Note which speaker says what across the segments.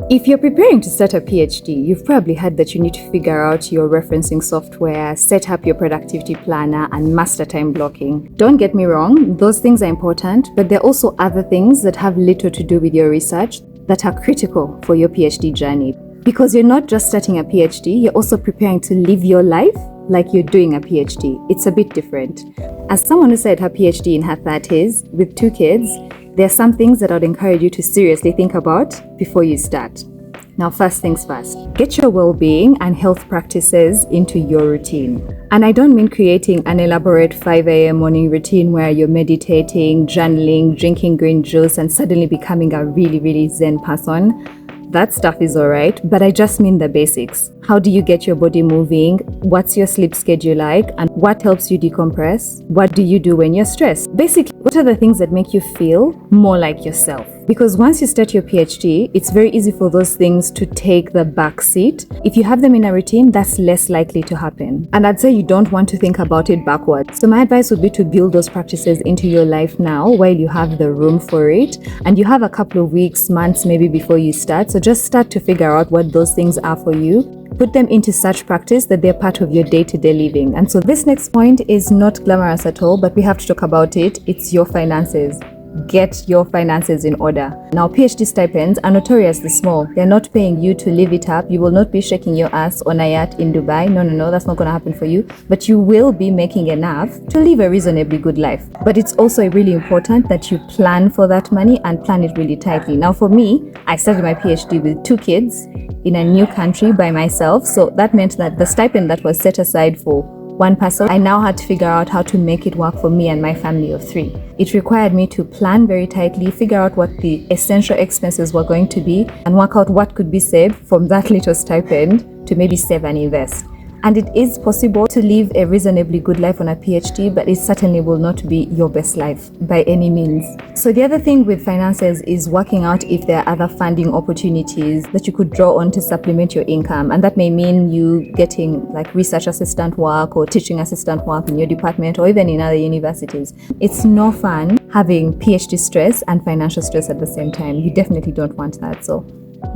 Speaker 1: If you're preparing to start a PhD, you've probably heard that you need to figure out your referencing software, set up your productivity planner, and master time blocking. Don't get me wrong, those things are important, but there are also other things that have little to do with your research that are critical for your PhD journey. Because you're not just starting a PhD, you're also preparing to live your life like you're doing a PhD. It's a bit different. As someone who started her PhD in her 30s with 2 kids, there are some things that I would encourage you to seriously think about before you start. Now, first things first, get your well-being and health practices into your routine. And I don't mean creating an elaborate 5 a.m. morning routine where you're meditating, journaling, drinking green juice, and suddenly becoming a really zen person. That stuff is alright, but I just mean the basics. How do you get your body moving? What's your sleep schedule like? And what helps you decompress? What do you do when you're stressed? Basically, what are the things that make you feel more like yourself? Because once you start your PhD, it's very easy for those things to take the back seat. If you have them in a routine, that's less likely to happen. And I'd say you don't want to think about it backwards. So my advice would be to build those practices into your life now while you have the room for it. And you have a couple of weeks, months maybe before you start. So just start to figure out what those things are for you. Put them into such practice that they're part of your day-to-day living. And so this next point is not glamorous at all, but we have to talk about it. It's your finances. Get your finances in order. Now, PhD stipends are notoriously small. They're not paying you to live it up. You will not be shaking your ass on a yacht in Dubai. No, that's not going to happen for you. But you will be making enough to live a reasonably good life. But it's also really important that you plan for that money and plan it really tightly. Now, for me, I started my PhD with 2 kids in a new country by myself. So that meant that the stipend that was set aside for one person, I now had to figure out how to make it work for me and my family of 3. It required me to plan very tightly, figure out what the essential expenses were going to be, and work out what could be saved from that little stipend to maybe save and invest. And it is possible to live a reasonably good life on a PhD, but it certainly will not be your best life by any means. So the other thing with finances is working out if there are other funding opportunities that you could draw on to supplement your income. And that may mean you getting like research assistant work or teaching assistant work in your department or even in other universities. It's no fun having PhD stress and financial stress at the same time. You definitely don't want that. So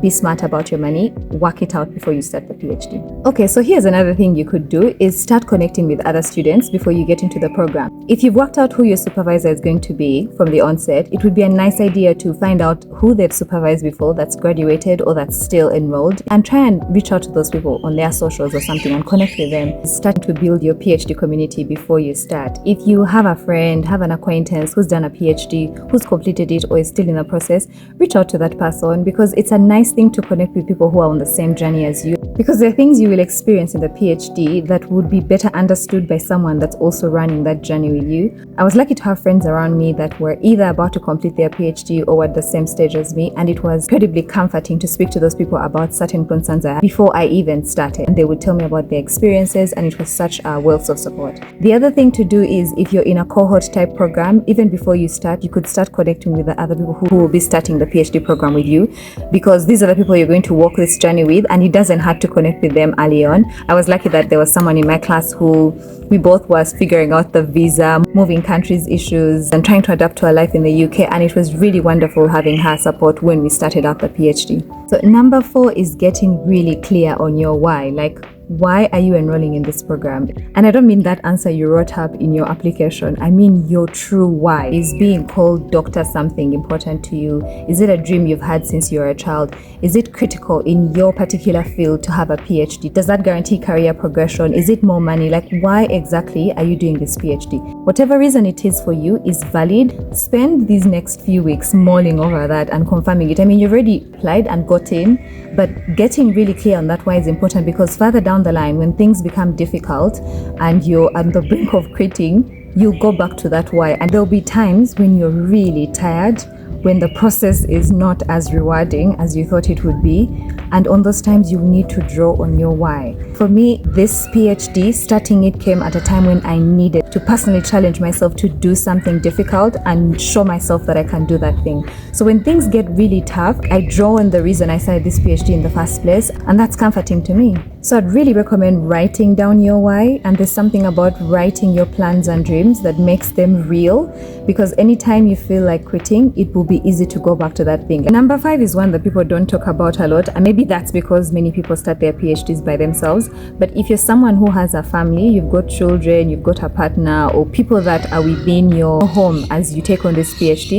Speaker 1: be smart about your money, work it out before you start the PhD. Okay, so here's another thing you could do is start connecting with other students before you get into the program. If you've worked out who your supervisor is going to be from the onset, it would be a nice idea to find out who they've supervised before that's graduated or that's still enrolled and try and reach out to those people on their socials or something and connect with them. Start to build your PhD community before you start. If you have a friend, have an acquaintance who's done a PhD, who's completed it or is still in the process, reach out to that person because it's a nice thing to connect with people who are on the same journey as you, because there are things you will experience in the PhD that would be better understood by someone that's also running that journey with you. I was lucky to have friends around me that were either about to complete their PhD or at the same stage as me, and it was incredibly comforting to speak to those people about certain concerns I had before I even started, and they would tell me about their experiences, and it was such a wealth of support. The other thing to do is if you're in a cohort type program, even before you start, you could start connecting with the other people who will be starting the PhD program with you, because these are the people you're going to walk this journey with, and it doesn't have to connect with them early on. I was lucky that there was someone in my class who we both was figuring out the visa, moving countries issues, and trying to adapt to a life in the UK, and it was really wonderful having her support when we started out the PhD. So number 4 is getting really clear on your why. Like, why are you enrolling in this program? And I don't mean that answer you wrote up in your application. I mean your true why. Is being called doctor something important to you? Is it a dream you've had since you were a child? Is it critical in your particular field to have a PhD? Does that guarantee career progression? Is it more money? Like, why exactly are you doing this PhD? Whatever reason it is for you is valid. Spend these next few weeks mulling over that and confirming it. I mean, you've already applied and got in, but getting really clear on that why is important, because further down the line, when things become difficult and you're on the brink of quitting, you'll go back to that why, and there'll be times when you're really tired, when the process is not as rewarding as you thought it would be, and on those times you need to draw on your why. For me, this PhD, starting it came at a time when I needed to personally challenge myself to do something difficult and show myself that I can do that thing. So when things get really tough, I draw on the reason I started this PhD in the first place, and that's comforting to me. So I'd really recommend writing down your why, and there's something about writing your plans and dreams that makes them real, because anytime you feel like quitting, it will be be easy to go back to that thing. Number 5 is one that people don't talk about a lot, and maybe that's because many people start their PhDs by themselves. But if you're someone who has a family, you've got children, you've got a partner, or people that are within your home as you take on this PhD,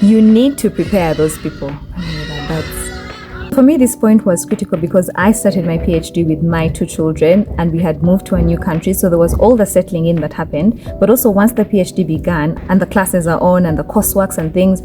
Speaker 1: you need to prepare those people. For me, this point was critical because I started my PhD with my 2 children and we had moved to a new country, so there was all the settling in that happened. But also once the PhD began and the classes are on and the courseworks and things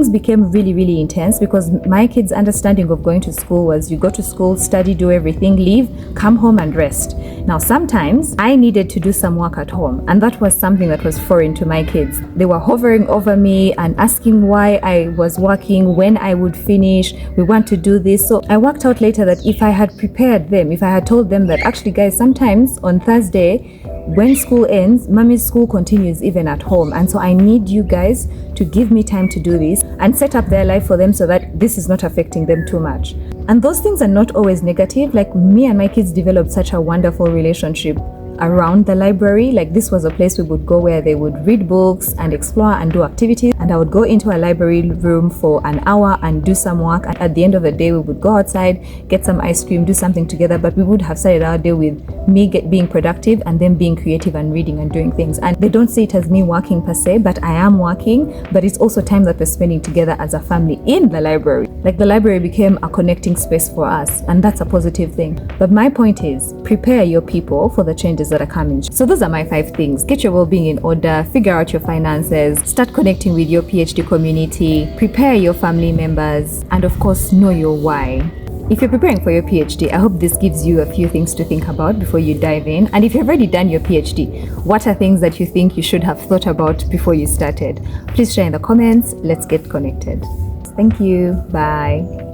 Speaker 1: became really intense, because my kids' understanding of going to school was you go to school, study, do everything, leave, come home and rest. Now sometimes I needed to do some work at home, and that was something that was foreign to my kids. They were hovering over me and asking why I was working, when I would finish, we want to do this. So I worked out later that if I had prepared them, if I had told them that actually guys, sometimes on Thursday when school ends, mommy's school continues even at home, and so I need you guys to give me time to do this and set up their life for them so that this is not affecting them too much. And those things are not always negative. Like, me and my kids developed such a wonderful relationship around the library. Like, this was a place we would go where they would read books and explore and do activities, and I would go into a library room for an hour and do some work, and at the end of the day we would go outside, get some ice cream, do something together. But we would have started our day with me being productive and then being creative and reading and doing things. And they don't see it as me working per se, but I am working, but it's also time that we're spending together as a family in the library. Like, the library became a connecting space for us, and that's a positive thing. But my point is, prepare your people for the changes that are coming. So those are my 5 things. Get your well-being in order, figure out your finances, start connecting with your PhD community, prepare your family members, and of course, know your why. If you're preparing for your PhD, I hope this gives you a few things to think about before you dive in. And if you've already done your PhD, what are things that you think you should have thought about before you started? Please share in the comments. Let's get connected. Thank you. Bye.